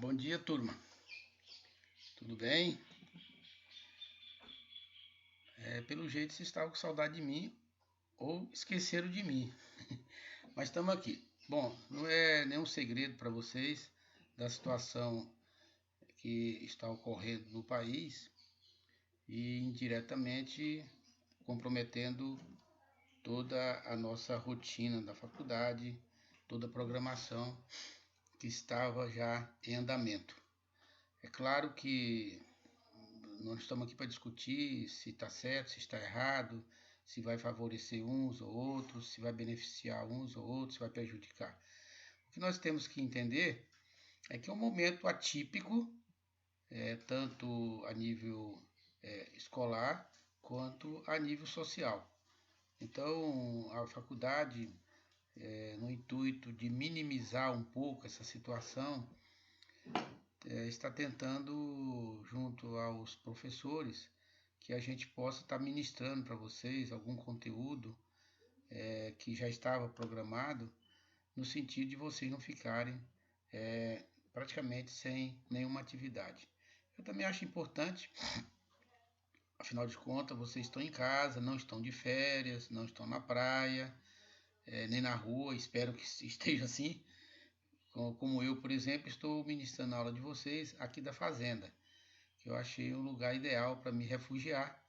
Bom dia, turma. Tudo bem? Pelo jeito vocês estavam com saudade de mim ou esqueceram de mim, mas estamos aqui. Bom, não é nenhum segredo para vocês da situação que está ocorrendo no país e indiretamente comprometendo toda a nossa rotina da faculdade, toda a programação que estava já em andamento. É claro que nós estamos aqui para discutir se está certo, se está errado, se vai favorecer uns ou outros, se vai beneficiar uns ou outros, se vai prejudicar. O que nós temos que entender é que é um momento atípico, tanto a nível escolar quanto a nível social. Então, a faculdade, no intuito de minimizar um pouco essa situação, está tentando, junto aos professores, que a gente possa estar ministrando para vocês algum conteúdo que já estava programado, no sentido de vocês não ficarem praticamente sem nenhuma atividade. Eu também acho importante, afinal de contas, vocês estão em casa, não estão de férias, não estão na praia, nem na rua, espero que esteja assim. Como eu, por exemplo, estou ministrando a aula de vocês aqui da fazenda, que eu achei um lugar ideal para me refugiar,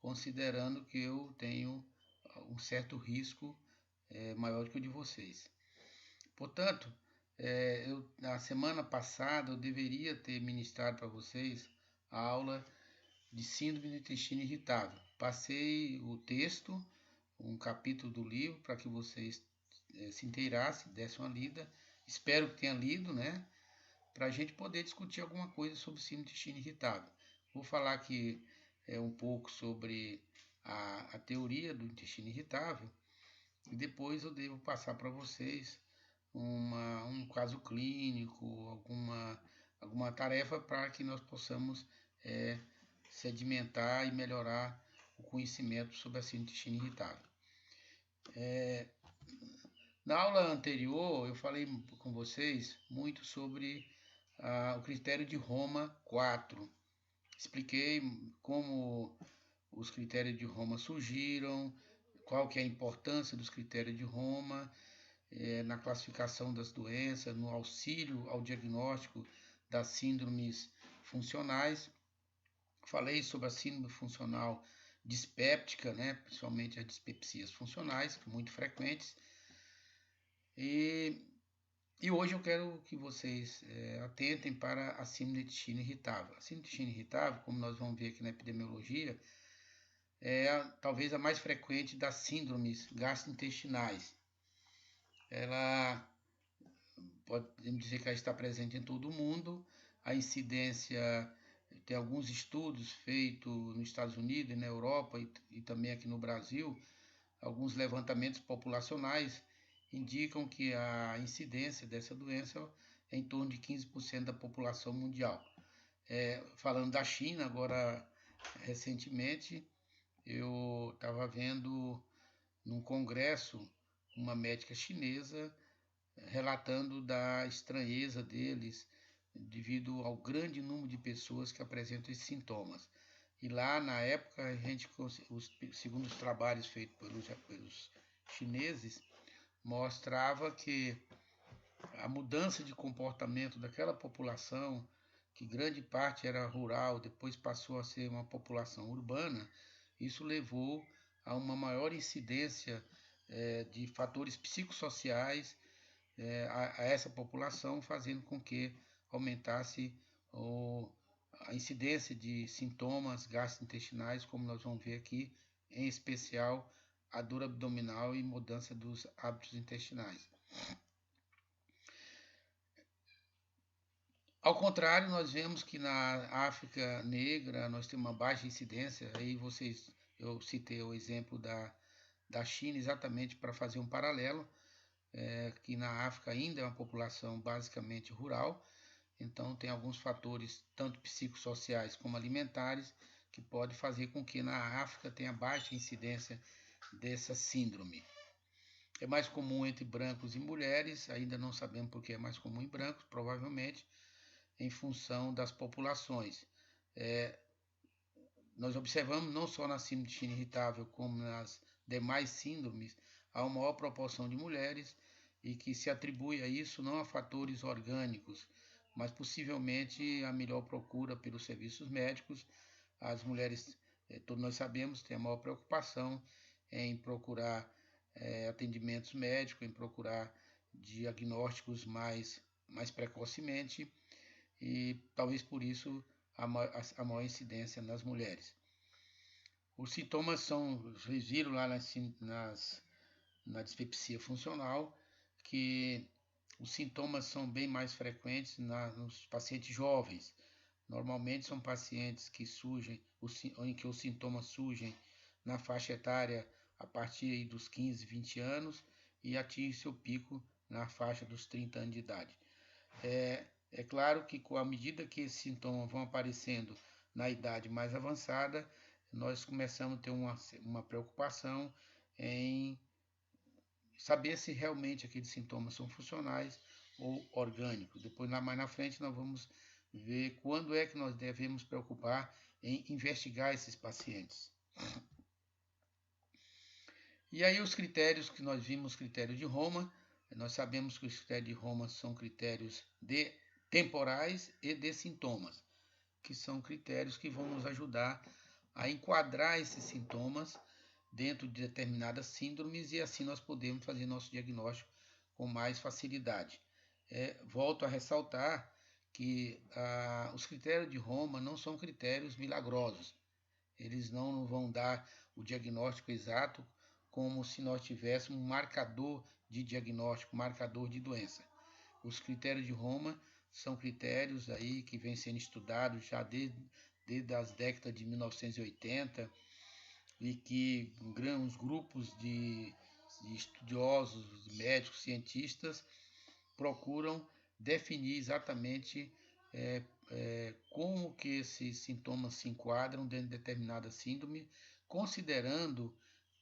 considerando que eu tenho um certo risco maior que o de vocês. Portanto, na semana passada eu deveria ter ministrado para vocês a aula de síndrome do intestino irritável. Passei o texto, um capítulo do livro, para que vocês se inteirassem, dessem uma lida. Espero que tenham lido, né? Para a gente poder discutir alguma coisa sobre síndrome do intestino irritável. Vou falar aqui um pouco sobre a teoria do intestino irritável e depois eu devo passar para vocês um caso clínico, alguma tarefa para que nós possamos sedimentar e melhorar o conhecimento sobre a síndrome do intestino irritável. Na aula anterior eu falei com vocês muito sobre o critério de Roma 4. Expliquei como os critérios de Roma surgiram, qual que é a importância dos critérios de Roma na classificação das doenças, no auxílio ao diagnóstico das síndromes funcionais. Falei sobre a síndrome funcional dispéptica, né, principalmente as dispepsias funcionais, muito frequentes. E hoje eu quero que vocês atentem para a síndrome do intestino irritável. A síndrome do intestino irritável, como nós vamos ver aqui na epidemiologia, é talvez a mais frequente das síndromes gastrointestinais. Ela podemos dizer que ela está presente em todo o mundo. A incidência, tem alguns estudos feitos nos Estados Unidos, na Europa e também aqui no Brasil, alguns levantamentos populacionais indicam que a incidência dessa doença é em torno de 15% da população mundial. Falando da China, agora recentemente, eu estava vendo num congresso uma médica chinesa relatando da estranheza deles devido ao grande número de pessoas que apresentam esses sintomas. E lá, na época, a gente, segundo os trabalhos feitos pelos chineses, mostrava que a mudança de comportamento daquela população, que grande parte era rural, depois passou a ser uma população urbana, isso levou a uma maior incidência de fatores psicossociais a essa população, fazendo com que aumentasse a incidência de sintomas gastrointestinais, como nós vamos ver aqui, em especial a dor abdominal e mudança dos hábitos intestinais. Ao contrário, nós vemos que na África negra nós temos uma baixa incidência. Aí eu citei o exemplo da China exatamente para fazer um paralelo, que na África ainda é uma população basicamente rural, então tem alguns fatores, tanto psicossociais como alimentares, que pode fazer com que na África tenha baixa incidência dessa síndrome. É mais comum entre brancos e mulheres, ainda não sabemos por que é mais comum em brancos, provavelmente. em função das populações. Nós observamos não só na síndrome de intestino irritável, como nas demais síndromes, há uma maior proporção de mulheres e que se atribui a isso não a fatores orgânicos, mas possivelmente a melhor procura pelos serviços médicos. As mulheres, todos nós sabemos, têm a maior preocupação em procurar atendimentos médicos, em procurar diagnósticos mais precocemente, e talvez por isso a maior incidência nas mulheres. Os sintomas são, vocês viram lá na dispepsia funcional, que os sintomas são bem mais frequentes nos pacientes jovens. Normalmente são pacientes que surgem, em que os sintomas surgem na faixa etária a partir dos 15, 20 anos e atinge seu pico na faixa dos 30 anos de idade. É claro que, à medida que esses sintomas vão aparecendo na idade mais avançada, nós começamos a ter uma preocupação em saber se realmente aqueles sintomas são funcionais ou orgânicos. Depois, mais na frente, nós vamos ver quando é que nós devemos preocupar em investigar esses pacientes. E aí os critérios que nós vimos, critérios de Roma, nós sabemos que os critérios de Roma são critérios temporais e de sintomas, que são critérios que vão nos ajudar a enquadrar esses sintomas dentro de determinadas síndromes e assim nós podemos fazer nosso diagnóstico com mais facilidade. Volto a ressaltar que os critérios de Roma não são critérios milagrosos. Eles não vão dar o diagnóstico exato como se nós tivéssemos um marcador de diagnóstico, marcador de doença. Os critérios de Roma são critérios aí que vêm sendo estudados já desde as décadas de 1980 e que uns grupos de estudiosos, médicos, cientistas procuram definir exatamente como que esses sintomas se enquadram dentro de determinada síndrome, considerando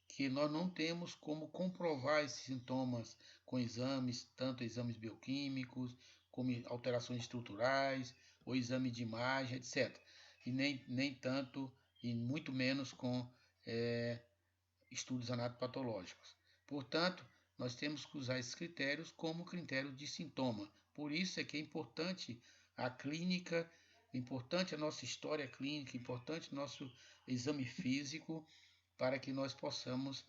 que nós não temos como comprovar esses sintomas com exames, tanto exames bioquímicos, como alterações estruturais, ou exame de imagem, etc. E nem tanto, e muito menos com estudos anatopatológicos. Portanto, nós temos que usar esses critérios como critério de sintoma. Por isso é que é importante a clínica, importante a nossa história clínica, importante o nosso exame físico, para que nós possamos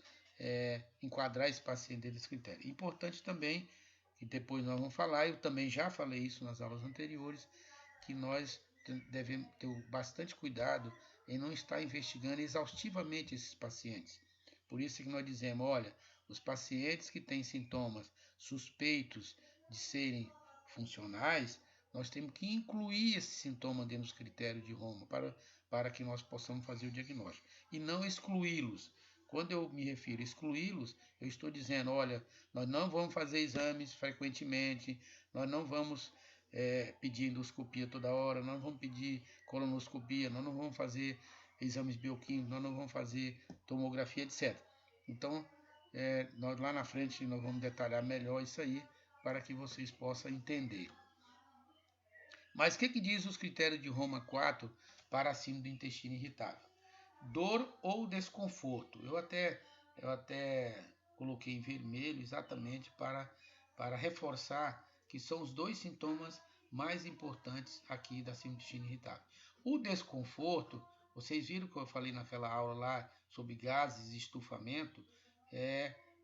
enquadrar esse paciente dentro desse critério. Importante também, que depois nós vamos falar, eu também já falei isso nas aulas anteriores, que nós devemos ter bastante cuidado em não estar investigando exaustivamente esses pacientes. Por isso que nós dizemos, olha, os pacientes que têm sintomas suspeitos de serem funcionais, nós temos que incluir esse sintoma dentro dos critérios de Roma para que nós possamos fazer o diagnóstico e não excluí-los. Quando eu me refiro a excluí-los, eu estou dizendo, olha, nós não vamos fazer exames frequentemente, nós não vamos pedir endoscopia toda hora, nós não vamos pedir colonoscopia, nós não vamos fazer exames bioquímicos, nós não vamos fazer tomografia, etc. Então, nós lá na frente nós vamos detalhar melhor isso aí para que vocês possam entender. Mas o que diz os critérios de Roma 4 para a síndrome do intestino irritável? Dor ou desconforto. Eu até coloquei em vermelho exatamente para reforçar que são os dois sintomas mais importantes aqui da síndrome do intestino irritável. O desconforto, vocês viram que eu falei naquela aula lá sobre gases e estufamento,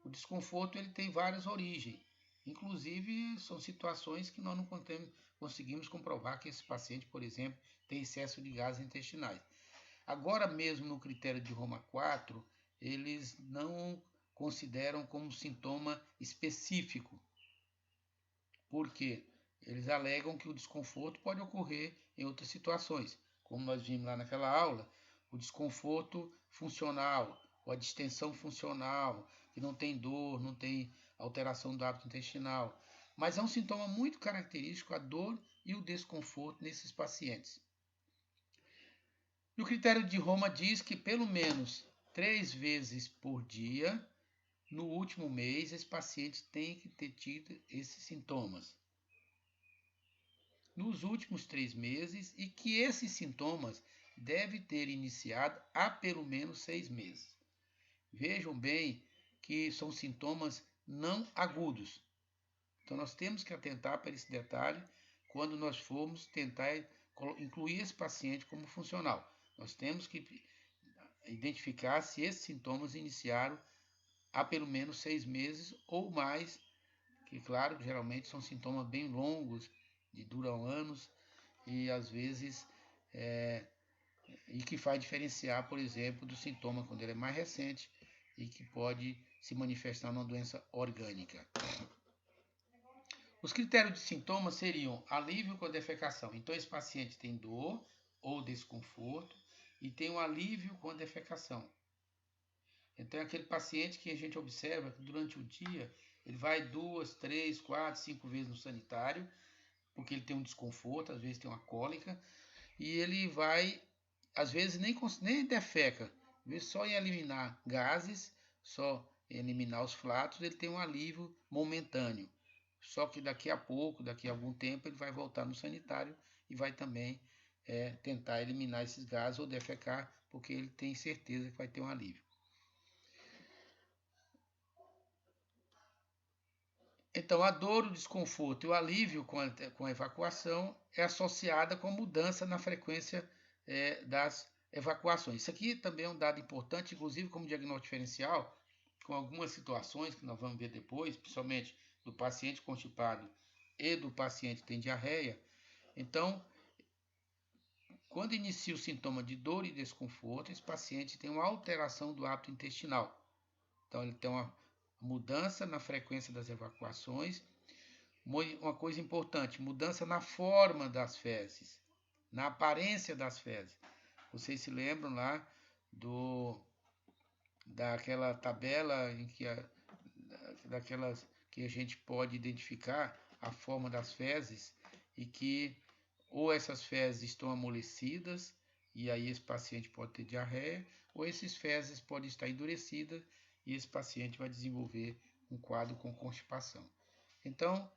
o desconforto ele tem várias origens. Inclusive, são situações que nós não conseguimos comprovar que esse paciente, por exemplo, tem excesso de gases intestinais. Agora mesmo no critério de Roma 4, eles não consideram como sintoma específico. Por quê? Eles alegam que o desconforto pode ocorrer em outras situações, como nós vimos lá naquela aula, o desconforto funcional, ou a distensão funcional, que não tem dor, não tem alteração do hábito intestinal. Mas é um sintoma muito característico a dor e o desconforto nesses pacientes. E o critério de Roma diz que pelo menos 3 vezes por dia, no último mês, esse paciente tem que ter tido esses sintomas. nos últimos 3 meses e que esses sintomas devem ter iniciado há pelo menos 6 meses. Vejam bem que são sintomas não agudos. Então, nós temos que atentar para esse detalhe quando nós formos tentar incluir esse paciente como funcional. Nós temos que identificar se esses sintomas iniciaram há pelo menos 6 meses ou mais, que, claro, geralmente são sintomas bem longos, que duram anos e, às vezes, e que faz diferenciar, por exemplo, do sintoma quando ele é mais recente e que pode se manifestar numa doença orgânica. Os critérios de sintomas seriam alívio com a defecação. Então, esse paciente tem dor ou desconforto e tem um alívio com a defecação. Então, é aquele paciente que a gente observa que durante o dia ele vai 2, 3, 4, 5 vezes no sanitário, porque ele tem um desconforto, às vezes tem uma cólica, e ele vai, às vezes nem defeca, às vezes só em eliminar gases, só em eliminar os flatos, ele tem um alívio momentâneo. Só que daqui a pouco, daqui a algum tempo, ele vai voltar no sanitário e vai também tentar eliminar esses gases ou defecar, porque ele tem certeza que vai ter um alívio. Então, a dor, o desconforto e o alívio com a evacuação é associada com mudança na frequência das evacuações. Isso aqui também é um dado importante, inclusive como diagnóstico diferencial, com algumas situações que nós vamos ver depois, principalmente do paciente constipado e do paciente que tem diarreia. Então, quando inicia o sintoma de dor e desconforto, esse paciente tem uma alteração do hábito intestinal. Então, ele tem uma mudança na frequência das evacuações. Uma coisa importante, mudança na forma das fezes, na aparência das fezes. Vocês se lembram lá daquela tabela em que daquelas que a gente pode identificar a forma das fezes e que ou essas fezes estão amolecidas e aí esse paciente pode ter diarreia, ou esses fezes podem estar endurecidas e esse paciente vai desenvolver um quadro com constipação. Então,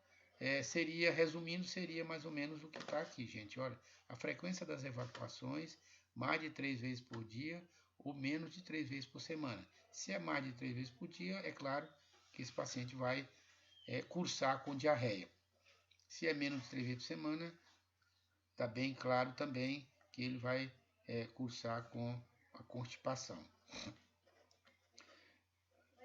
resumindo, seria mais ou menos o que está aqui, gente. Olha, a frequência das evacuações, mais de 3 vezes por dia ou menos de 3 vezes por semana. Se é mais de 3 vezes por dia, é claro que esse paciente vai cursar com diarreia. Se é menos de 3 vezes por semana, está bem claro também que ele vai cursar com a constipação.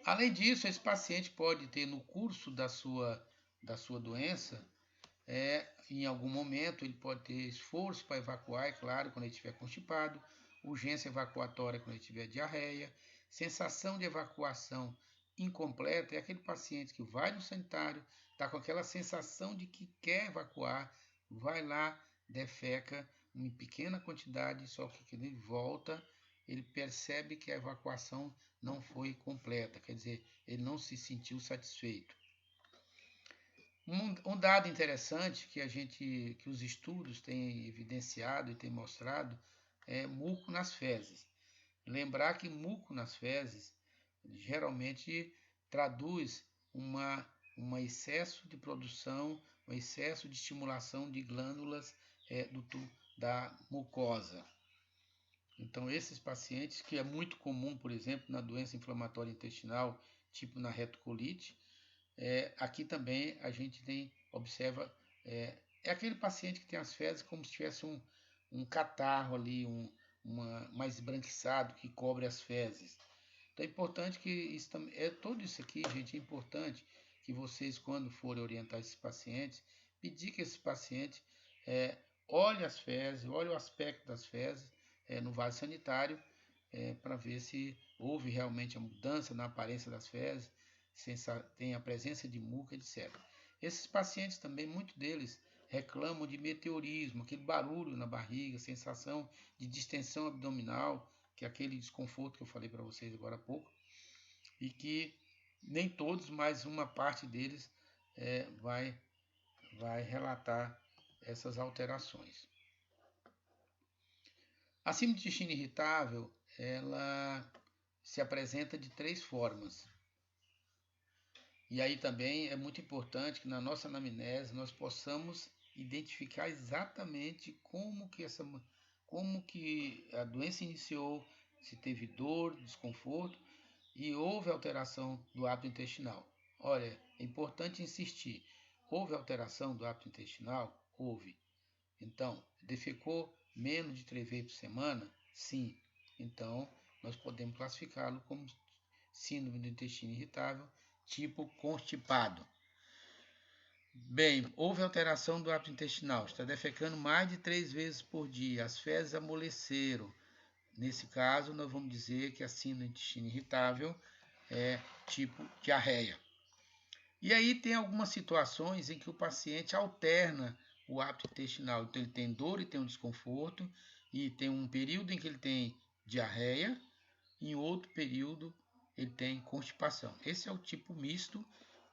Além disso, esse paciente pode ter no curso da sua doença, em algum momento, ele pode ter esforço para evacuar, é claro, quando ele estiver constipado, urgência evacuatória quando ele tiver diarreia, sensação de evacuação incompleta, é aquele paciente que vai no sanitário, está com aquela sensação de que quer evacuar, vai lá, defeca em pequena quantidade, só que quando ele volta, ele percebe que a evacuação não foi completa, quer dizer, ele não se sentiu satisfeito. Um dado interessante que os estudos têm evidenciado e têm mostrado é muco nas fezes. Lembrar que muco nas fezes geralmente traduz um excesso de produção, um excesso de estimulação de glândulas da mucosa. Então, esses pacientes, que é muito comum, por exemplo, na doença inflamatória intestinal, tipo na retocolite, aqui também a gente observa, aquele paciente que tem as fezes como se tivesse um catarro ali, mais esbranquiçado que cobre as fezes. Então é importante que tudo isso aqui, gente, é importante que vocês, quando forem orientar esses pacientes, pedir que esse paciente olhe as fezes, olhe o aspecto das fezes no vaso sanitário, para ver se houve realmente a mudança na aparência das fezes, tem a presença de muco, etc. Esses pacientes também, muitos deles, reclamam de meteorismo, aquele barulho na barriga, sensação de distensão abdominal, que é aquele desconforto que eu falei para vocês agora há pouco, e que nem todos, mas uma parte deles vai relatar essas alterações. A síndrome de intestino irritável, ela se apresenta de 3 formas. E aí também é muito importante que na nossa anamnese nós possamos identificar exatamente como que a doença iniciou, se teve dor, desconforto e houve alteração do hábito intestinal. Olha, é importante insistir. Houve alteração do hábito intestinal? Houve. Então, defecou menos de 3 vezes por semana? Sim. Então, nós podemos classificá-lo como síndrome do intestino irritável, tipo constipado. Bem, houve alteração do hábito intestinal. Está defecando mais de 3 vezes por dia. As fezes amoleceram. Nesse caso, nós vamos dizer que a síndrome do intestino irritável é tipo diarreia. E aí tem algumas situações em que o paciente alterna o hábito intestinal. Então ele tem dor e tem um desconforto, e tem um período em que ele tem diarreia, e em outro período ele tem constipação. Esse é o tipo misto,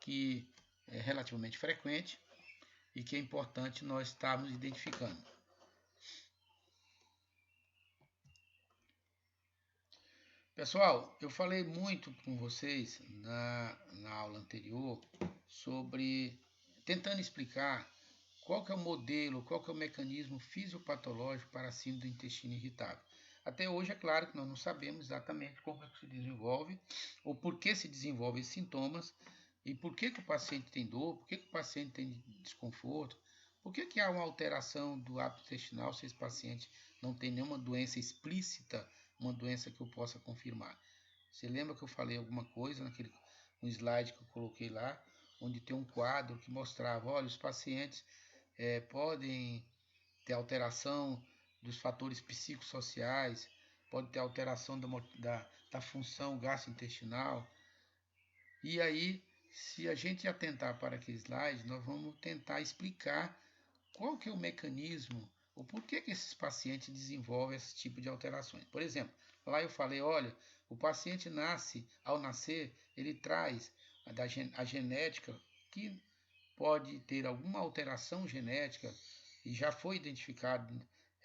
que é relativamente frequente e que é importante nós estarmos identificando. Pessoal, eu falei muito com vocês na aula anterior sobre tentando explicar qual que é o modelo, qual que é o mecanismo fisiopatológico para a síndrome do intestino irritável. Até hoje, é claro que nós não sabemos exatamente como é que se desenvolve ou por que se desenvolvem esses sintomas e por que o paciente tem dor, por que o paciente tem desconforto, por que há uma alteração do hábito intestinal se esse paciente não tem nenhuma doença explícita, uma doença que eu possa confirmar. Você lembra que eu falei alguma coisa um slide que eu coloquei lá, onde tem um quadro que mostrava, olha, os pacientes podem ter alteração dos fatores psicossociais, pode ter alteração da função gastrointestinal. E aí, se a gente atentar para aquele slide, nós vamos tentar explicar qual que é o mecanismo, ou por que esses pacientes desenvolvem esse tipo de alterações. Por exemplo, lá eu falei, olha, o paciente ao nascer, ele traz a genética que pode ter alguma alteração genética, e já foi identificado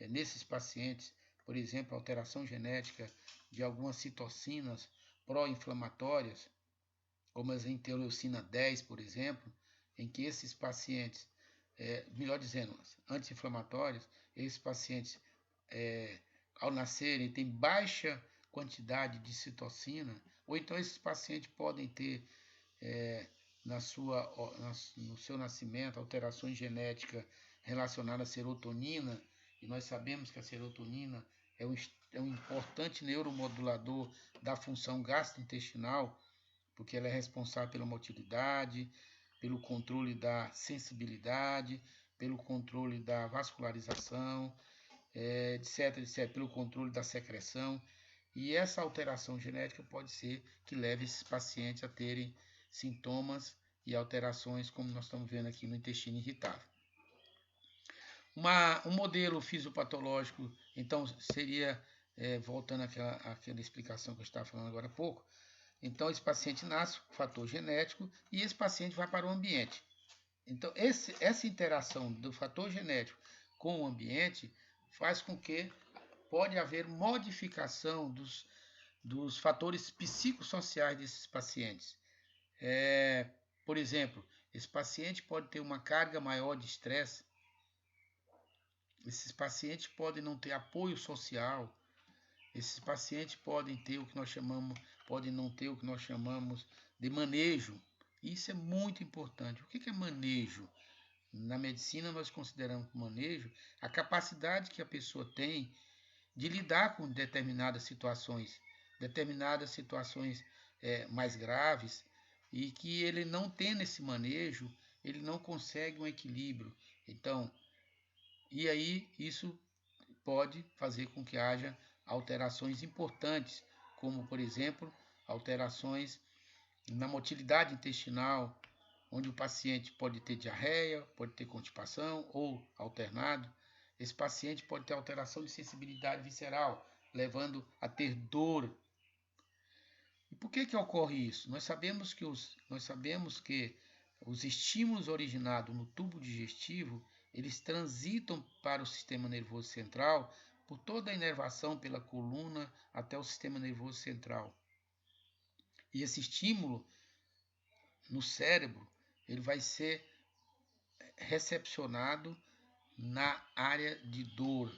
nesses pacientes, por exemplo, alteração genética de algumas citocinas pró-inflamatórias, como as interleucina 10, por exemplo, em que esses pacientes, melhor dizendo, anti-inflamatórios, esses pacientes, ao nascerem, têm baixa quantidade de citocina, ou então esses pacientes podem ter no seu nascimento alterações genéticas relacionadas à serotonina, e nós sabemos que a serotonina é um importante neuromodulador da função gastrointestinal, porque ela é responsável pela motilidade, pelo controle da sensibilidade, pelo controle da vascularização, etc., pelo controle da secreção. E essa alteração genética pode ser que leve esses pacientes a terem sintomas e alterações, como nós estamos vendo aqui no intestino irritável. Um modelo fisiopatológico, então, seria, voltando àquela explicação que eu estava falando agora há pouco, então esse paciente nasce com fator genético e esse paciente vai para o ambiente. Então, essa interação do fator genético com o ambiente faz com que pode haver modificação dos fatores psicossociais desses pacientes. Por exemplo, esse paciente pode ter uma carga maior de estresse, esses pacientes podem não ter apoio social, esses pacientes podem ter podem não ter o que nós chamamos de manejo. Isso é muito importante. O que é manejo? Na medicina, nós consideramos manejo a capacidade que a pessoa tem de lidar com determinadas situações mais graves, e que ele não tendo esse manejo, ele não consegue um equilíbrio. Então, e aí isso pode fazer com que haja alterações importantes, como, por exemplo, alterações na motilidade intestinal, onde o paciente pode ter diarreia, pode ter constipação ou alternado. Esse paciente pode ter alteração de sensibilidade visceral, levando a ter dor. E por que ocorre isso? Nós sabemos que os estímulos originados no tubo digestivo, eles transitam para o sistema nervoso central por toda a inervação pela coluna até o sistema nervoso central. E esse estímulo no cérebro, ele vai ser recepcionado na área de dor,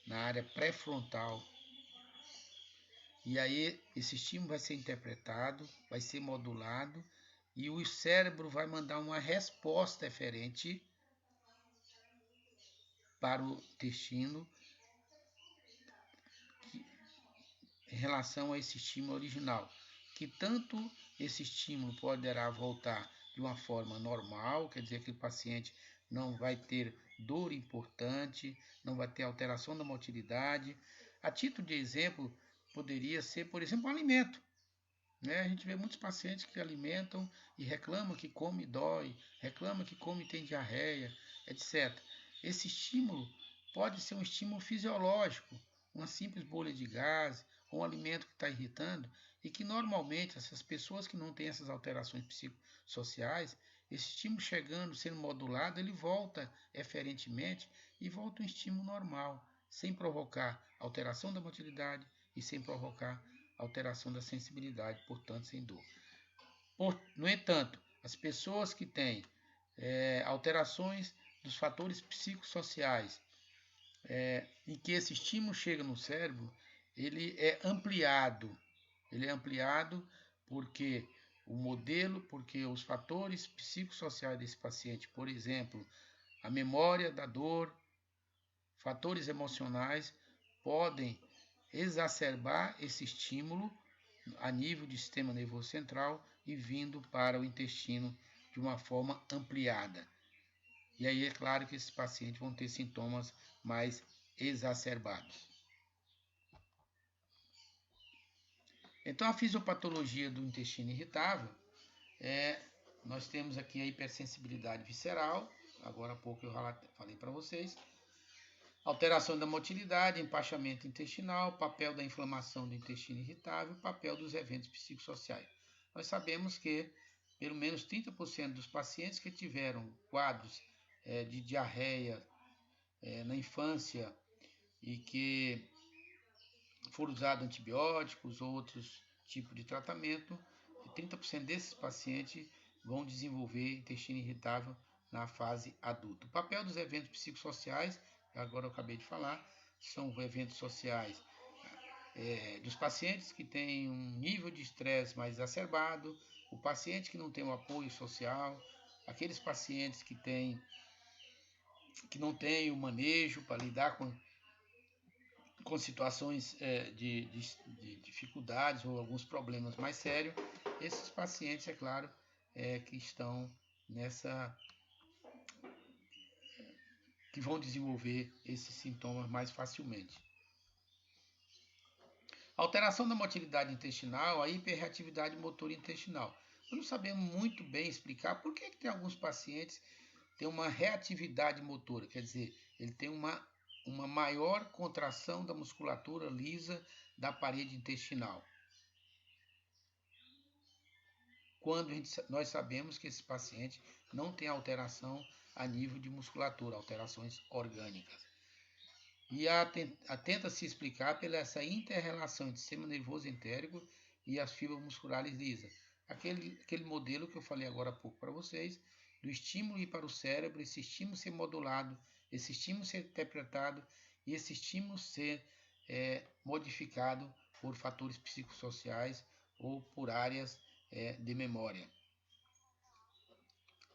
na área pré-frontal. E aí esse estímulo vai ser interpretado, vai ser modulado e o cérebro vai mandar uma resposta eferente para o intestino em relação a esse estímulo original, que tanto esse estímulo poderá voltar de uma forma normal, quer dizer que o paciente não vai ter dor importante, não vai ter alteração da motilidade. A título de exemplo, poderia ser, por exemplo, um alimento. A gente vê muitos pacientes que alimentam e reclamam que come e dói, reclamam que come e tem diarreia, etc. Esse estímulo pode ser um estímulo fisiológico, uma simples bolha de gás, ou um alimento que está irritando, e que normalmente essas pessoas que não têm essas alterações psicossociais, esse estímulo chegando, sendo modulado, ele volta eferentemente e volta um estímulo normal, sem provocar alteração da motilidade e sem provocar alteração da sensibilidade, portanto, sem dor. No entanto, as pessoas que têm alterações dos fatores psicossociais em que esse estímulo chega no cérebro, ele é ampliado. Ele é ampliado porque porque os fatores psicossociais desse paciente, por exemplo, a memória da dor, fatores emocionais, podem exacerbar esse estímulo a nível do sistema nervoso central e vindo para o intestino de uma forma ampliada. E aí é claro que esses pacientes vão ter sintomas mais exacerbados. Então a fisiopatologia do intestino irritável nós temos aqui a hipersensibilidade visceral, agora há pouco eu falei para vocês, alteração da motilidade, empachamento intestinal, papel da inflamação do intestino irritável, papel dos eventos psicossociais. Nós sabemos que pelo menos 30% dos pacientes que tiveram quadros de diarreia na infância e que foram usados antibióticos ou outros tipos de tratamento, 30% desses pacientes vão desenvolver intestino irritável na fase adulta. O papel dos eventos psicossociais, agora eu acabei de falar, são eventos sociais dos pacientes que têm um nível de estresse mais exacerbado, o paciente que não tem um apoio social, aqueles pacientes que não têm o manejo para lidar com situações de dificuldades ou alguns problemas mais sérios, esses pacientes, é claro, que estão que vão desenvolver esses sintomas mais facilmente. Alteração da motilidade intestinal, a hiperreatividade motora intestinal. Nós não sabemos muito bem explicar por que tem alguns pacientes que têm uma reatividade motora, quer dizer, ele tem uma maior contração da musculatura lisa da parede intestinal. Quando nós sabemos que esse paciente não tem alteração a nível de musculatura, alterações orgânicas. E tenta se explicar pela essa inter-relação entre o sistema nervoso entérico e as fibras musculares lisas. Aquele modelo que eu falei agora há pouco para vocês, do estímulo ir para o cérebro, esse estímulo ser modulado, esse estímulo ser interpretado e esse estímulo ser modificado por fatores psicossociais ou por áreas de memória.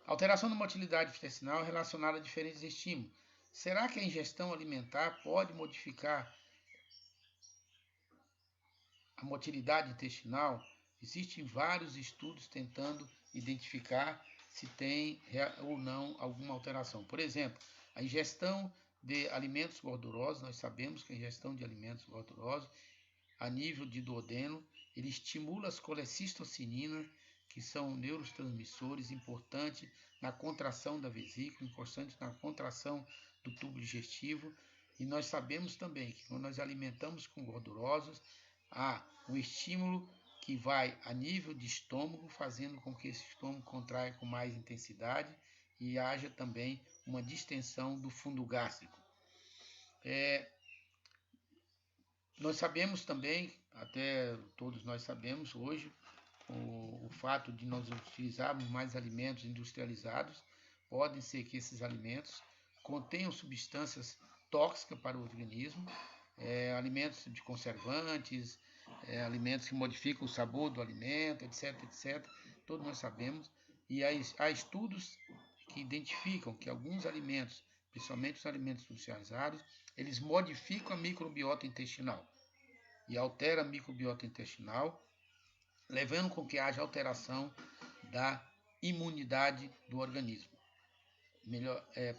Alteração da motilidade intestinal relacionada a diferentes estímulos. Será que a ingestão alimentar pode modificar a motilidade intestinal? Existem vários estudos tentando identificar se tem ou não alguma alteração. Por exemplo, a ingestão de alimentos gordurosos, nós sabemos que a ingestão de alimentos gordurosos a nível de duodeno, ele estimula as colecistocininas, que são neurotransmissores importantes na contração da vesícula, importantes na contração do tubo digestivo. E nós sabemos também que quando nós alimentamos com gordurosos, há um estímulo que vai a nível de estômago, fazendo com que esse estômago contraia com mais intensidade e haja também uma distensão do fundo gástrico. Nós sabemos também, até todos nós sabemos hoje, o fato de nós utilizarmos mais alimentos industrializados podem ser que esses alimentos contenham substâncias tóxicas para o organismo, alimentos de conservantes, alimentos que modificam o sabor do alimento, etc, etc. Todos nós sabemos. E há estudos que identificam que alguns alimentos, principalmente os alimentos industrializados, eles modificam a microbiota intestinal e altera a microbiota intestinal, levando com que haja alteração da imunidade do organismo.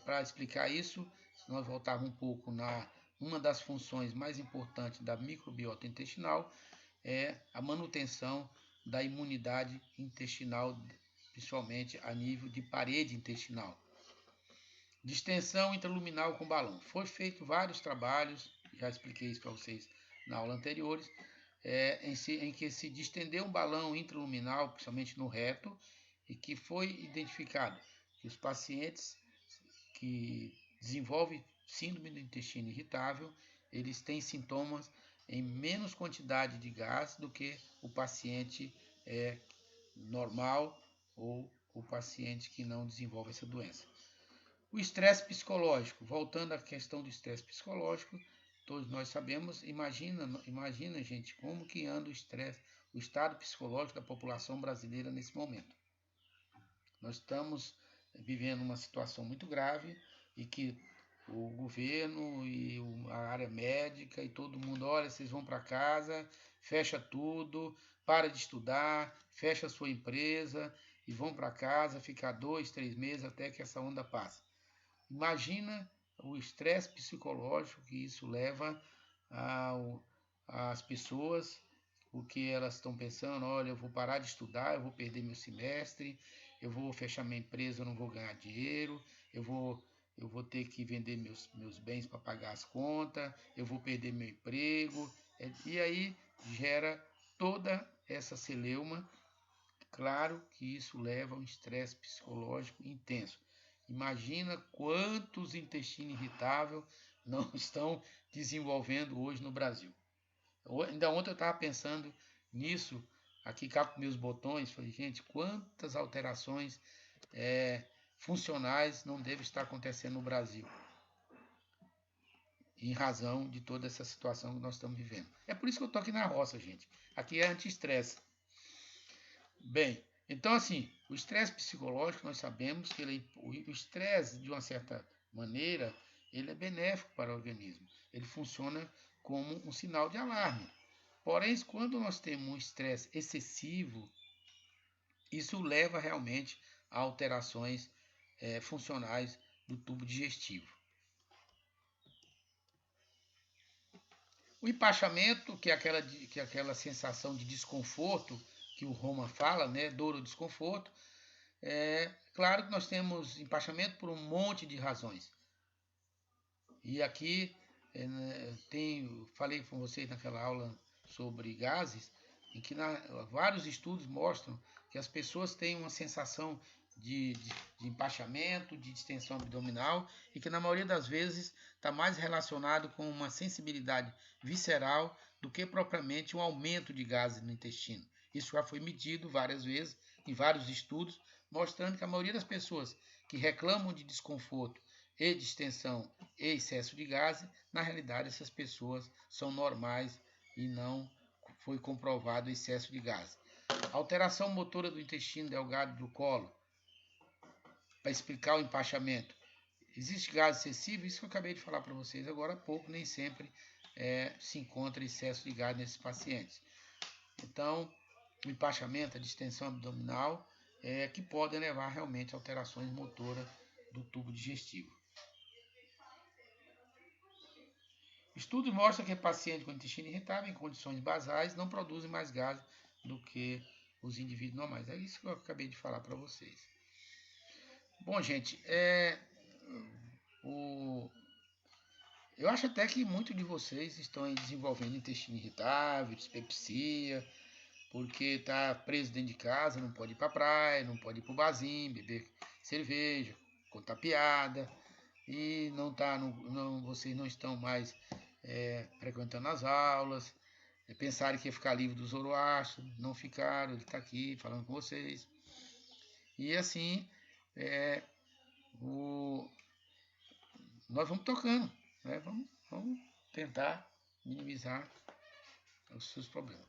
Para explicar isso, se nós voltarmos um pouco uma das funções mais importantes da microbiota intestinal é a manutenção da imunidade intestinal, principalmente a nível de parede intestinal. Distensão intraluminal com balão. Foi feito vários trabalhos, já expliquei isso para vocês na aula anterior, em que se distendeu um balão intraluminal, principalmente no reto, e que foi identificado que os pacientes que desenvolvem síndrome do intestino irritável, eles têm sintomas em menos quantidade de gás do que o paciente normal ou o paciente que não desenvolve essa doença. O estresse psicológico, voltando à questão do estresse psicológico, todos nós sabemos, imagina gente, como que anda o estresse, o estado psicológico da população brasileira nesse momento. Nós estamos vivendo uma situação muito grave e que o governo e a área médica e todo mundo, olha, vocês vão para casa, fecha tudo, para de estudar, fecha a sua empresa e vão para casa ficar 2, 3 meses até que essa onda passe. Imagina o estresse psicológico que isso leva às pessoas, porque elas estão pensando, olha, eu vou parar de estudar, eu vou perder meu semestre, eu vou fechar minha empresa, eu não vou ganhar dinheiro, eu vou ter que vender meus bens para pagar as contas, eu vou perder meu emprego, e aí gera toda essa celeuma. Claro que isso leva a um estresse psicológico intenso. Imagina quantos intestinos irritáveis não estão desenvolvendo hoje no Brasil. Ainda ontem eu estava pensando nisso, aqui cá com meus botões, falei, gente, quantas alterações funcionais não devem estar acontecendo no Brasil, em razão de toda essa situação que nós estamos vivendo. É por isso que eu estou aqui na roça, gente. Aqui é anti-estresse. Bem, então assim, o estresse psicológico, nós sabemos que o estresse, de uma certa maneira, ele é benéfico para o organismo. Ele funciona como um sinal de alarme. Porém, quando nós temos um estresse excessivo, isso leva realmente a alterações funcionais do tubo digestivo. O empachamento, que é aquela sensação de desconforto que o Roma fala, né, dor ou desconforto, claro que nós temos empachamento por um monte de razões. E aqui falei com vocês naquela aula sobre gases, em que vários estudos mostram que as pessoas têm uma sensação de empachamento, de distensão abdominal, e que na maioria das vezes está mais relacionado com uma sensibilidade visceral do que propriamente um aumento de gases no intestino. Isso já foi medido várias vezes em vários estudos, mostrando que a maioria das pessoas que reclamam de desconforto e distensão e excesso de gases, na realidade essas pessoas são normais e não foi comprovado excesso de gases. Alteração motora do intestino delgado do colo, para explicar o empachamento. Existe gás excessivo, isso que eu acabei de falar para vocês agora há pouco, nem sempre se encontra excesso de gás nesses pacientes. Então, o empachamento, a distensão abdominal, que podem levar realmente a alterações motoras do tubo digestivo. Estudos mostram que pacientes com intestino irritável em condições basais não produzem mais gases do que os indivíduos normais. É isso que eu acabei de falar para vocês. Bom, gente, eu acho até que muitos de vocês estão desenvolvendo intestino irritável, dispepsia, porque está preso dentro de casa, não pode ir para a praia, não pode ir para o barzinho, beber cerveja, contar piada, e vocês não estão mais frequentando as aulas, pensaram que ia ficar livre do Zoroastro, não ficaram, ele está aqui falando com vocês. E assim, nós vamos tocando, né? Vamos tentar minimizar os seus problemas.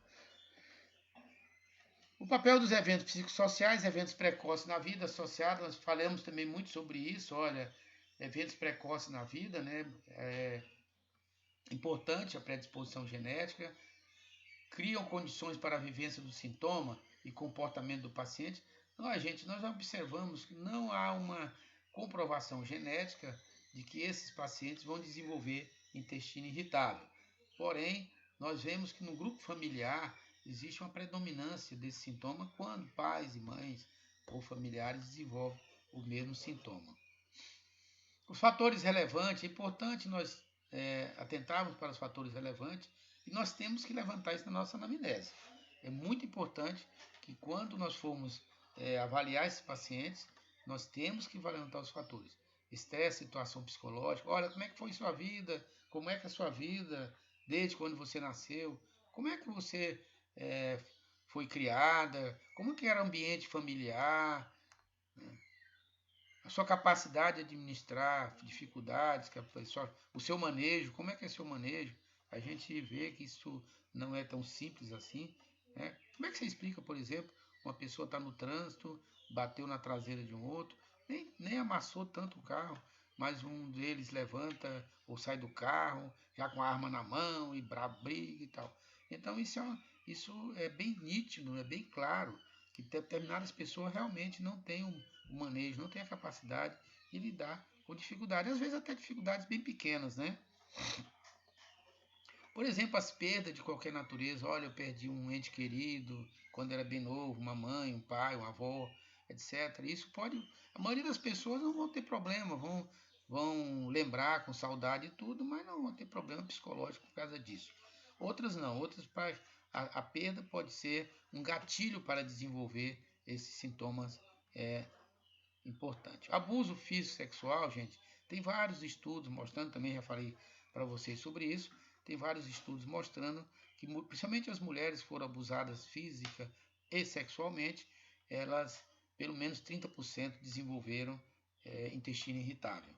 O papel dos eventos psicossociais, eventos precoces na vida associados, nós falamos também muito sobre isso, olha, eventos precoces na vida, né? É importante a predisposição genética, criam condições para a vivência do sintoma e comportamento do paciente. Nós, gente, nós observamos que não há uma comprovação genética de que esses pacientes vão desenvolver intestino irritável. Porém, nós vemos que no grupo familiar existe uma predominância desse sintoma quando pais e mães ou familiares desenvolvem o mesmo sintoma. Os fatores relevantes, é importante nós atentarmos para os fatores relevantes e nós temos que levantar isso na nossa anamnese. É muito importante que quando nós formos avaliar esses pacientes, nós temos que levantar os fatores. Estresse, situação psicológica, olha, como é que foi sua vida, como é que é a sua vida desde quando você nasceu, como é que você foi criada, como que era o ambiente familiar, né? A sua capacidade de administrar dificuldades, o seu manejo, como é que é seu manejo? A gente vê que isso não é tão simples assim, né? Como é que você explica, por exemplo, uma pessoa está no trânsito, bateu na traseira de um outro, nem amassou tanto o carro, mas um deles levanta ou sai do carro, já com a arma na mão e briga e tal. Então isso é bem nítido, é bem claro que determinadas pessoas realmente não têm o manejo, não têm a capacidade de lidar com dificuldades, às vezes até dificuldades bem pequenas, né? Por exemplo, as perdas de qualquer natureza. Olha, eu perdi um ente querido quando era bem novo, uma mãe, um pai, uma avó, etc. Isso pode... A maioria das pessoas não vão ter problema, vão lembrar com saudade e tudo, mas não vão ter problema psicológico por causa disso. Outras não, outras a perda pode ser um gatilho para desenvolver esses sintomas importantes. Abuso físico sexual, gente, tem vários estudos mostrando, também já falei para vocês sobre isso, tem vários estudos mostrando que, principalmente as mulheres que foram abusadas física e sexualmente, elas, pelo menos 30% desenvolveram intestino irritável.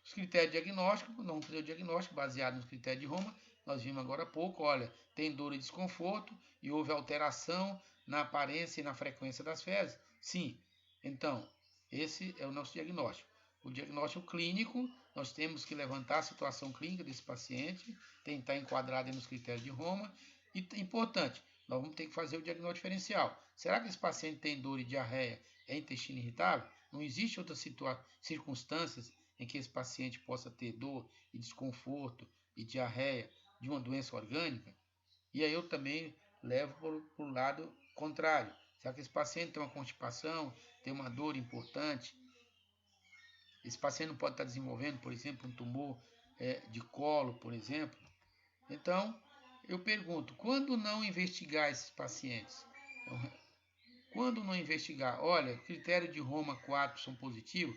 Os critérios diagnósticos, não vamos fazer o diagnóstico baseado nos critérios de Roma, nós vimos agora há pouco, olha, tem dor e desconforto e houve alteração na aparência e na frequência das fezes? Sim. Então, esse é o nosso diagnóstico. O diagnóstico clínico, nós temos que levantar a situação clínica desse paciente, tentar enquadrar nos critérios de Roma. E importante, nós vamos ter que fazer o diagnóstico diferencial. Será que esse paciente tem dor e diarreia, é intestino irritável? Não existe outras circunstâncias em que esse paciente possa ter dor e desconforto e diarreia de uma doença orgânica? E aí eu também levo para o lado contrário. Será que esse paciente tem uma constipação, tem uma dor importante? Esse paciente não pode estar desenvolvendo, por exemplo, um tumor de colo, por exemplo? Então, eu pergunto, quando não investigar esses pacientes? Quando não investigar? Olha, critério de Roma 4 são positivos?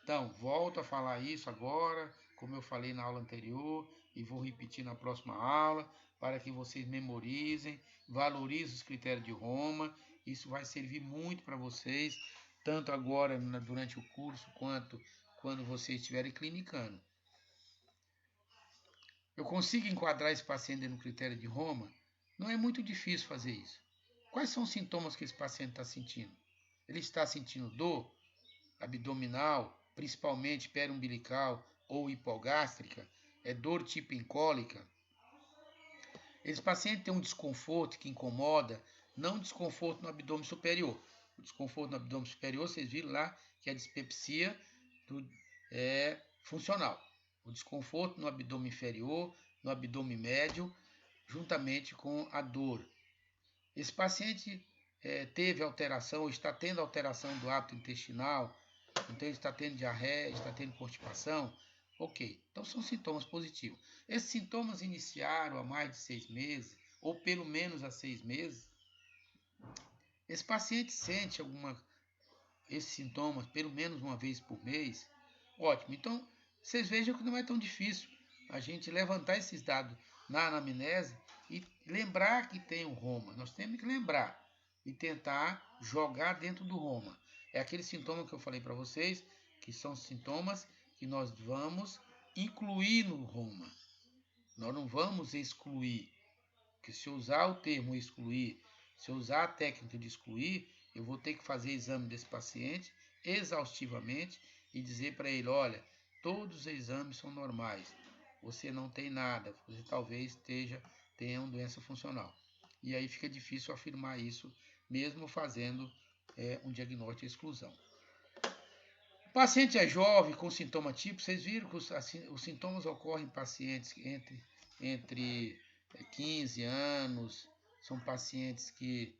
Então, volto a falar isso agora, como eu falei na aula anterior, e vou repetir na próxima aula, para que vocês memorizem, valorizem os critérios de Roma. Isso vai servir muito para vocês, tanto agora durante o curso, quanto quando vocês estiverem clinicando. Eu consigo enquadrar esse paciente no critério de Roma? Não é muito difícil fazer isso. Quais são os sintomas que esse paciente está sentindo? Ele está sentindo dor abdominal, principalmente periumbilical ou hipogástrica? É dor tipo incólica? Esse paciente tem um desconforto que incomoda, não desconforto no abdômen superior. O desconforto no abdômen superior, vocês viram lá que é a dispepsia funcional. O desconforto no abdômen inferior, no abdômen médio, juntamente com a dor. Esse paciente teve alteração ou está tendo alteração do hábito intestinal, então ele está tendo diarreia, está tendo constipação. Ok, então são sintomas positivos. Esses sintomas iniciaram há mais de 6 meses, ou pelo menos há 6 meses. Esse paciente sente esses sintomas pelo menos uma vez por mês. Ótimo, então vocês vejam que não é tão difícil a gente levantar esses dados na anamnese e lembrar que tem o Roma. Nós temos que lembrar e tentar jogar dentro do Roma. É aquele sintoma que eu falei para vocês, que são sintomas que nós vamos incluir no ROMA. Nós não vamos excluir, porque se eu usar o termo excluir, se eu usar a técnica de excluir, eu vou ter que fazer exame desse paciente exaustivamente e dizer para ele, olha, todos os exames são normais, você não tem nada, você talvez tenha uma doença funcional. E aí fica difícil afirmar isso, mesmo fazendo um diagnóstico de exclusão. O paciente é jovem, com sintoma típico, vocês viram que os sintomas ocorrem em pacientes entre 15 anos, são pacientes que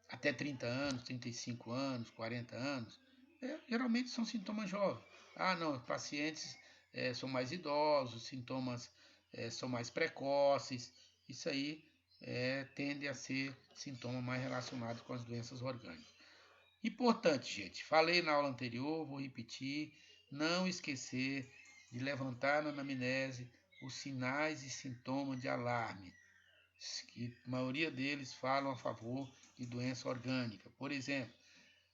até 30 anos, 35 anos, 40 anos, geralmente são sintomas jovens. Ah, não, pacientes são mais idosos, sintomas são mais precoces, isso aí tende a ser sintoma mais relacionado com as doenças orgânicas. Importante, gente, falei na aula anterior, vou repetir, não esquecer de levantar na anamnese os sinais e sintomas de alarme, que a maioria deles falam a favor de doença orgânica. Por exemplo,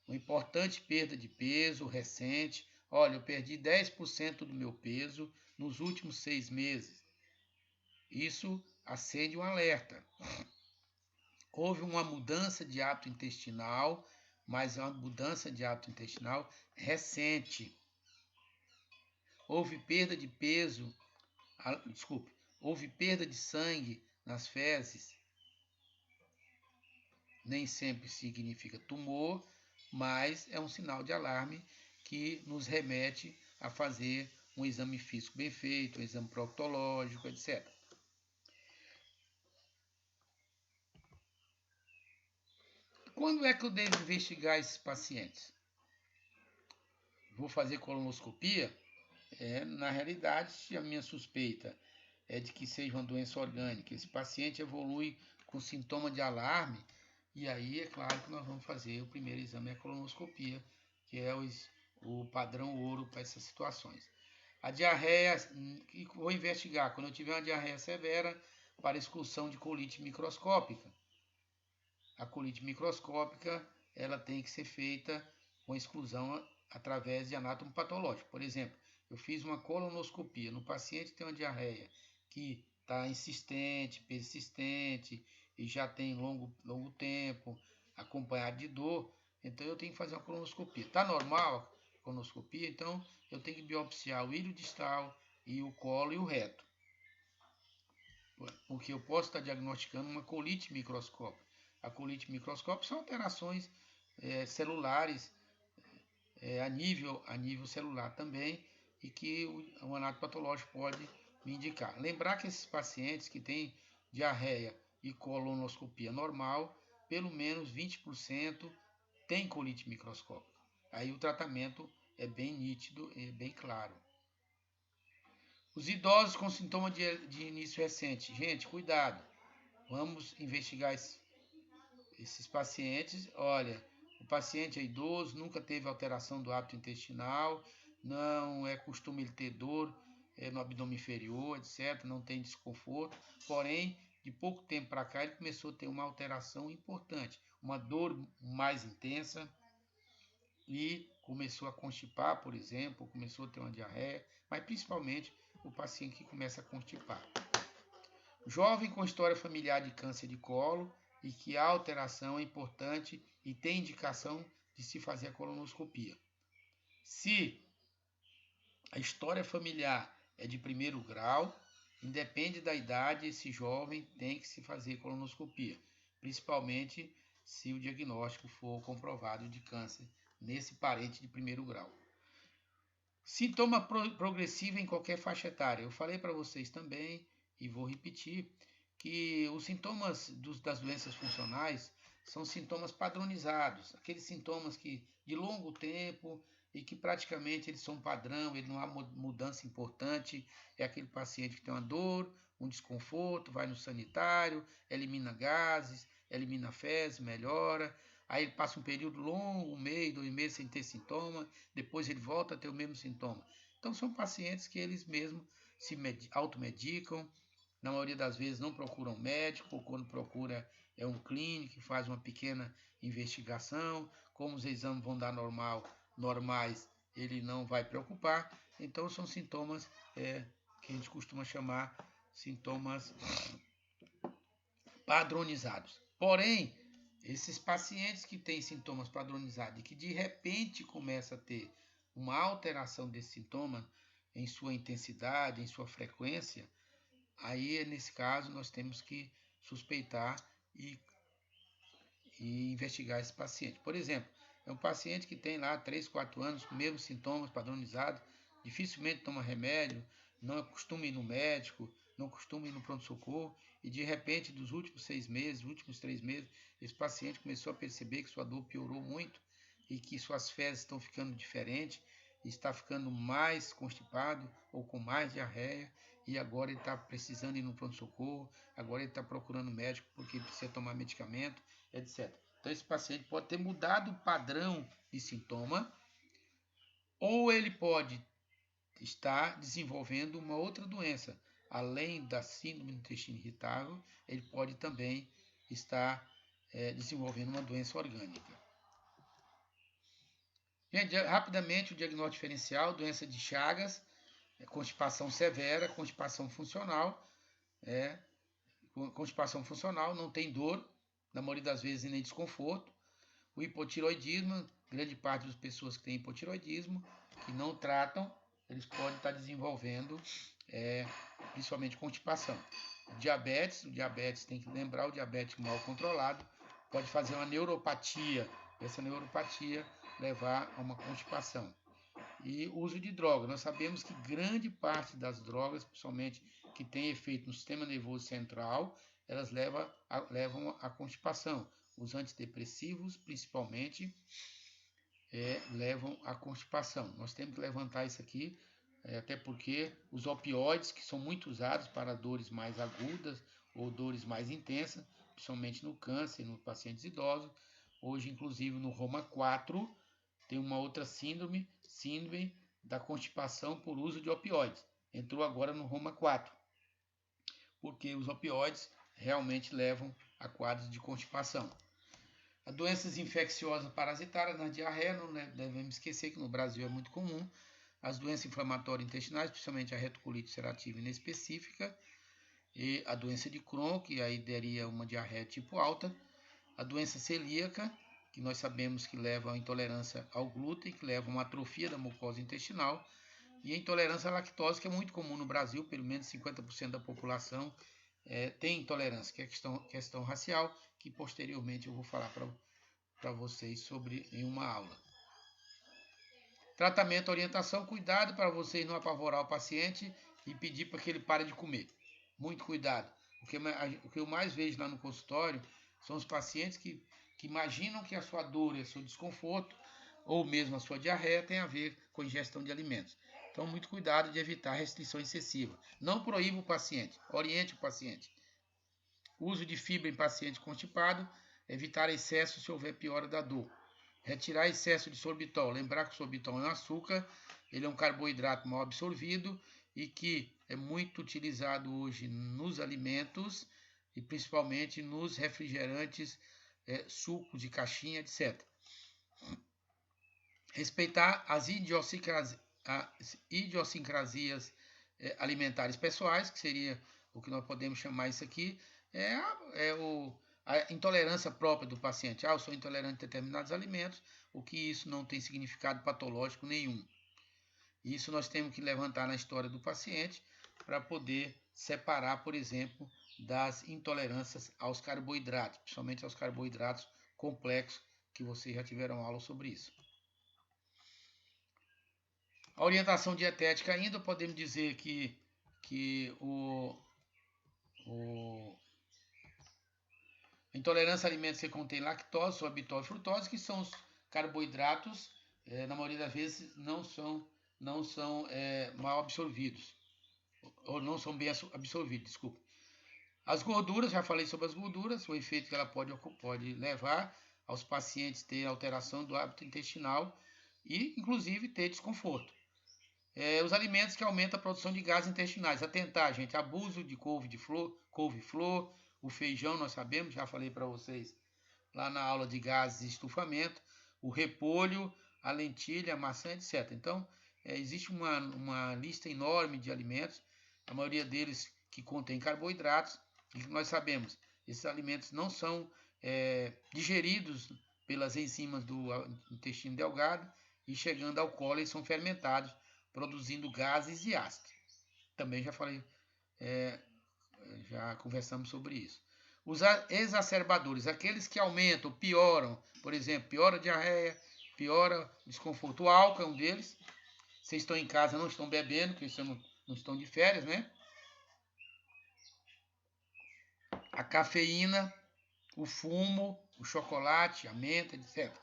uma importante perda de peso recente. Olha, eu perdi 10% do meu peso nos últimos 6 meses. Isso acende um alerta. Houve uma mudança de hábito intestinal, mas é uma mudança de hábito intestinal recente. Houve perda de peso, houve perda de sangue nas fezes. Nem sempre significa tumor, mas é um sinal de alarme que nos remete a fazer um exame físico bem feito, um exame proctológico, etc. Quando é que eu devo investigar esses pacientes? Vou fazer colonoscopia? Na realidade, se a minha suspeita é de que seja uma doença orgânica, esse paciente evolui com sintoma de alarme, e aí é claro que nós vamos fazer o primeiro exame, a colonoscopia, que é o padrão ouro para essas situações. A diarreia, vou investigar quando eu tiver uma diarreia severa para expulsão de colite microscópica. A colite microscópica ela tem que ser feita com exclusão através de anátomo patológico. Por exemplo, eu fiz uma colonoscopia no paciente que tem uma diarreia que está insistente, persistente e já tem longo tempo, acompanhado de dor, então eu tenho que fazer uma colonoscopia. Está normal a colonoscopia, então eu tenho que biopsiar o ilho distal e o colo e o reto, porque eu posso estar diagnosticando uma colite microscópica. A colite microscópica são alterações celulares a nível celular também, e que o anátomo patológico pode me indicar. Lembrar que esses pacientes que têm diarreia e colonoscopia normal, pelo menos 20% tem colite microscópica. Aí o tratamento é bem nítido, é bem claro. Os idosos com sintoma de início recente. Gente, cuidado. Vamos investigar esses pacientes. Olha, o paciente é idoso, nunca teve alteração do hábito intestinal, não é costume ele ter dor no abdômen inferior, etc., não tem desconforto, porém, de pouco tempo para cá, ele começou a ter uma alteração importante, uma dor mais intensa e começou a constipar, por exemplo, começou a ter uma diarreia, mas principalmente o paciente que começa a constipar. Jovem com história familiar de câncer de colo e que a alteração é importante e tem indicação de se fazer a colonoscopia. Se a história familiar é de primeiro grau, independe da idade, esse jovem tem que se fazer colonoscopia, principalmente se o diagnóstico for comprovado de câncer nesse parente de primeiro grau. Sintoma progressivo em qualquer faixa etária. Eu falei para vocês também, e vou repetir, que os sintomas das doenças funcionais são sintomas padronizados, aqueles sintomas que de longo tempo e que praticamente eles são padrão, ele não há mudança importante, é aquele paciente que tem uma dor, um desconforto, vai no sanitário, elimina gases, elimina fezes, melhora, aí ele passa um período longo, 1 mês, 2 meses sem ter sintoma, depois ele volta a ter o mesmo sintoma. Então são pacientes que eles mesmos se automedicam, na maioria das vezes não procuram médico, ou quando procura é um clínico que faz uma pequena investigação, como os exames vão dar normal, normais ele não vai preocupar. Então são sintomas que a gente costuma chamar sintomas padronizados. Porém, esses pacientes que têm sintomas padronizados e que de repente começa a ter uma alteração desse sintoma em sua intensidade, em sua frequência, aí nesse caso nós temos que suspeitar e investigar esse paciente. Por exemplo, é um paciente que tem lá 3, 4 anos com mesmos sintomas padronizados, dificilmente toma remédio, não costuma ir no médico, não costuma ir no pronto-socorro, e de repente, dos últimos 6 meses, últimos 3 meses, esse paciente começou a perceber que sua dor piorou muito e que suas fezes estão ficando diferentes, está ficando mais constipado ou com mais diarreia, e agora ele está precisando ir no pronto-socorro, agora ele está procurando médico porque precisa tomar medicamento, etc. Então, esse paciente pode ter mudado o padrão de sintoma, ou ele pode estar desenvolvendo uma outra doença. Além da síndrome do intestino irritável, ele pode também estar desenvolvendo uma doença orgânica. Gente, rapidamente o diagnóstico diferencial: doença de Chagas, constipação severa, constipação funcional, não tem dor, na maioria das vezes nem desconforto. O hipotiroidismo, grande parte das pessoas que têm hipotiroidismo, que não tratam, eles podem estar desenvolvendo principalmente constipação. O diabetes tem que lembrar, o diabetes mal controlado pode fazer uma neuropatia, essa neuropatia levar a uma constipação. E o uso de drogas. Nós sabemos que grande parte das drogas, principalmente que tem efeito no sistema nervoso central, elas levam à constipação. Os antidepressivos, principalmente, levam à constipação. Nós temos que levantar isso aqui, até porque os opioides, que são muito usados para dores mais agudas ou dores mais intensas, principalmente no câncer, nos pacientes idosos, hoje, inclusive, no Roma 4, tem uma outra síndrome da constipação por uso de opioides. Entrou agora no Roma 4, porque os opioides realmente levam a quadros de constipação. As doenças infecciosas parasitárias, na diarreia, não devemos esquecer que no Brasil é muito comum. As doenças inflamatórias intestinais, principalmente a retocolite ulcerativa inespecífica, e a doença de Crohn, que aí daria uma diarreia tipo alta. A doença celíaca, que nós sabemos que leva à intolerância ao glúten, que leva a uma atrofia da mucosa intestinal, e a intolerância à lactose, que é muito comum no Brasil, pelo menos 50% da população tem intolerância, que é questão racial, que posteriormente eu vou falar para vocês sobre em uma aula. Tratamento, orientação, cuidado para vocês não apavorar o paciente e pedir para que ele pare de comer. Muito cuidado. O que eu mais vejo lá no consultório são os pacientes que imaginam que a sua dor e o seu desconforto, ou mesmo a sua diarreia, tem a ver com a ingestão de alimentos. Então, muito cuidado de evitar restrição excessiva. Não proíba o paciente, oriente o paciente. Uso de fibra em paciente constipado, evitar excesso se houver piora da dor. Retirar excesso de sorbitol. Lembrar que o sorbitol é um açúcar, ele é um carboidrato mal absorvido e que é muito utilizado hoje nos alimentos e principalmente nos refrigerantes, sucos de caixinha, etc. Respeitar as idiosincrasias alimentares pessoais, que seria o que nós podemos chamar isso aqui, a intolerância própria do paciente. Eu sou intolerante a determinados alimentos, o que isso não tem significado patológico nenhum. Isso nós temos que levantar na história do paciente para poder separar, por exemplo, das intolerâncias aos carboidratos, principalmente aos carboidratos complexos, que vocês já tiveram aula sobre isso. A orientação dietética ainda podemos dizer que a intolerância a alimentos que contém lactose, sorbitose e frutose, que são os carboidratos, na maioria das vezes não são mal absorvidos, ou não são bem absorvidos, desculpa. As gorduras, já falei sobre as gorduras, o efeito que ela pode levar aos pacientes ter alteração do hábito intestinal e, inclusive, ter desconforto. Os alimentos que aumentam a produção de gases intestinais. Atentar, gente, abuso de couve-flor, o feijão, nós sabemos, já falei para vocês lá na aula de gases e estufamento, o repolho, a lentilha, a maçã, etc. Então, existe uma lista enorme de alimentos, a maioria deles que contém carboidratos, e que nós sabemos, esses alimentos não são digeridos pelas enzimas do intestino delgado e chegando ao colo eles são fermentados, produzindo gases e ácido. Também já falei, já conversamos sobre isso. Os exacerbadores, aqueles que aumentam, pioram, por exemplo, piora a diarreia, piora o desconforto. O álcool é um deles. Vocês estão em casa, não estão bebendo, porque vocês não estão de férias, né? A cafeína, o fumo, o chocolate, a menta, etc.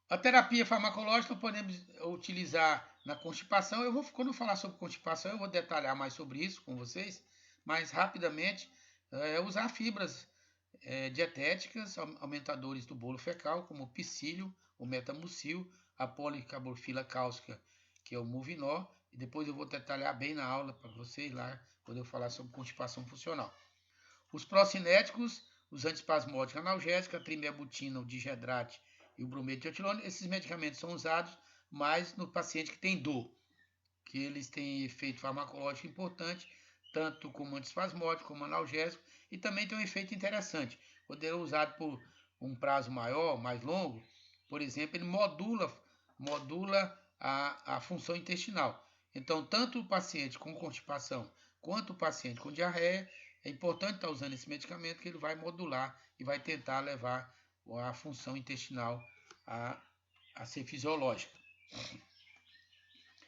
A terapia farmacológica podemos utilizar na constipação. Quando eu falar sobre constipação, eu vou detalhar mais sobre isso com vocês, mas rapidamente usar fibras dietéticas, aumentadores do bolo fecal, como o psyllium, o metamucil, a policarbofila cáustica, que é o Muvinor, e depois eu vou detalhar bem na aula para vocês lá, quando eu falar sobre constipação funcional. Os procinéticos, os antispasmódicos analgésicos, a trimebutina, o digedrate e o brometo de etilônio, esses medicamentos são usados mais no paciente que tem dor, que eles têm efeito farmacológico importante, tanto como antispasmódico, como analgésico, e também tem um efeito interessante. Quando ele é usado por um prazo maior, mais longo, por exemplo, ele modula a função intestinal. Então, tanto o paciente com constipação quanto o paciente com diarreia, é importante estar usando esse medicamento, que ele vai modular e vai tentar levar a função intestinal a ser fisiológica.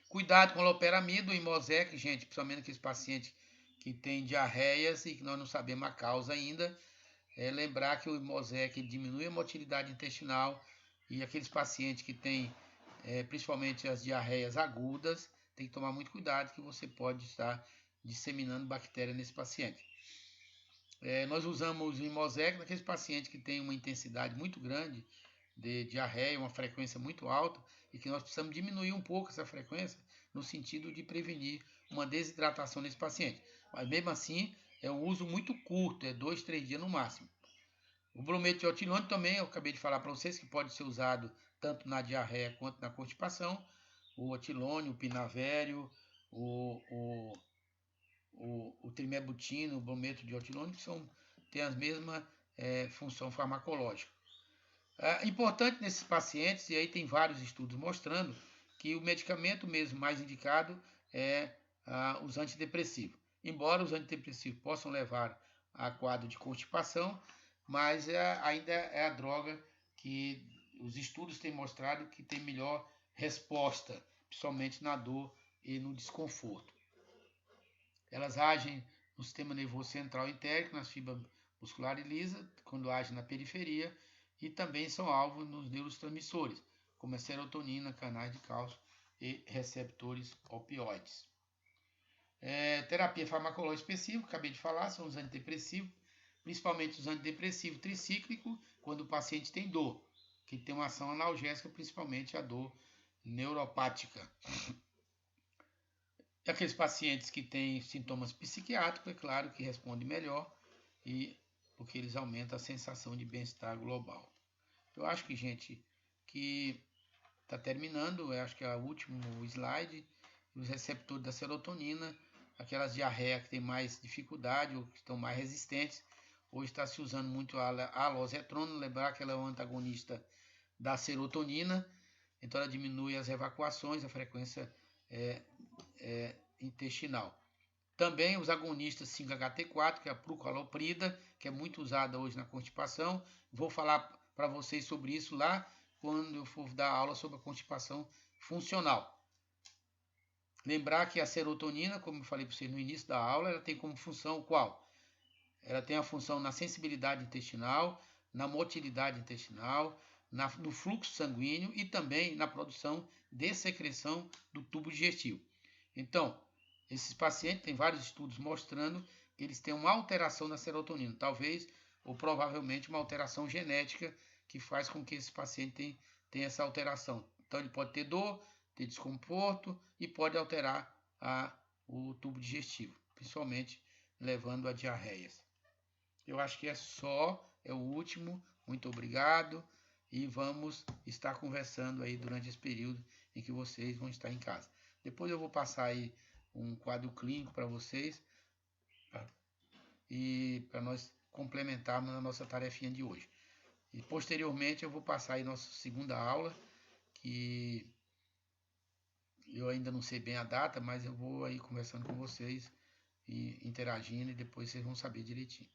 Cuidado com a loperamida, o Imosec, gente, principalmente aqueles pacientes que têm diarreias e que nós não sabemos a causa ainda. Lembrar que o Imosec diminui a motilidade intestinal, e aqueles pacientes que têm principalmente as diarreias agudas, tem que tomar muito cuidado, que você pode estar disseminando bactéria nesse paciente. Nós usamos o Imosec naqueles pacientes que têm uma intensidade muito grande de diarreia, uma frequência muito alta, e que nós precisamos diminuir um pouco essa frequência, no sentido de prevenir uma desidratação nesse paciente. Mas mesmo assim, é um uso muito curto, 2, 3 dias no máximo. O brometo de etilônio também, eu acabei de falar para vocês, que pode ser usado tanto na diarreia quanto na constipação. O etilônio, o pinavério, o trimebutino, o brometo de etilônio, que têm a mesma função farmacológica. Importante nesses pacientes, e aí tem vários estudos mostrando, que o medicamento mesmo mais indicado é os antidepressivos. Embora os antidepressivos possam levar a quadro de constipação, mas ainda é a droga que os estudos têm mostrado que tem melhor resposta, principalmente na dor e no desconforto. Elas agem no sistema nervoso central entérico, nas fibras musculares lisas, quando agem na periferia, e também são alvo nos neurotransmissores, como a serotonina, canais de cálcio e receptores opioides. Terapia farmacológica específica, acabei de falar, são os antidepressivos, principalmente os antidepressivos tricíclicos, quando o paciente tem dor, que tem uma ação analgésica, principalmente a dor neuropática. E aqueles pacientes que têm sintomas psiquiátricos, é claro que respondem melhor, porque eles aumentam a sensação de bem-estar global. Eu acho que, gente, que está terminando, eu acho que é o último slide, os receptores da serotonina, aquelas diarreias que têm mais dificuldade ou que estão mais resistentes. Hoje está se usando muito a alozetrona, lembrar que ela é um antagonista da serotonina, então ela diminui as evacuações, a frequência intestinal. Também os agonistas 5-HT4, que é a prucaloprida, que é muito usada hoje na constipação. Vou falar para vocês sobre isso lá quando eu for dar aula sobre a constipação funcional. Lembrar que a serotonina, como eu falei para vocês no início da aula, ela tem como função qual? Ela tem a função na sensibilidade intestinal, na motilidade intestinal, no fluxo sanguíneo e também na produção de secreção do tubo digestivo. Então, esses pacientes, tem vários estudos mostrando que eles têm uma alteração na serotonina, talvez ou provavelmente uma alteração genética que faz com que esse paciente tenha essa alteração. Então, ele pode ter dor, ter desconforto e pode alterar o tubo digestivo, principalmente levando a diarreias. Eu acho que é o último Muito obrigado e vamos estar conversando aí durante esse período em que vocês vão estar em casa. Depois eu vou passar aí um quadro clínico para vocês e para nós complementarmos a nossa tarefinha de hoje. E posteriormente eu vou passar aí nossa segunda aula, que eu ainda não sei bem a data, mas eu vou aí conversando com vocês e interagindo e depois vocês vão saber direitinho.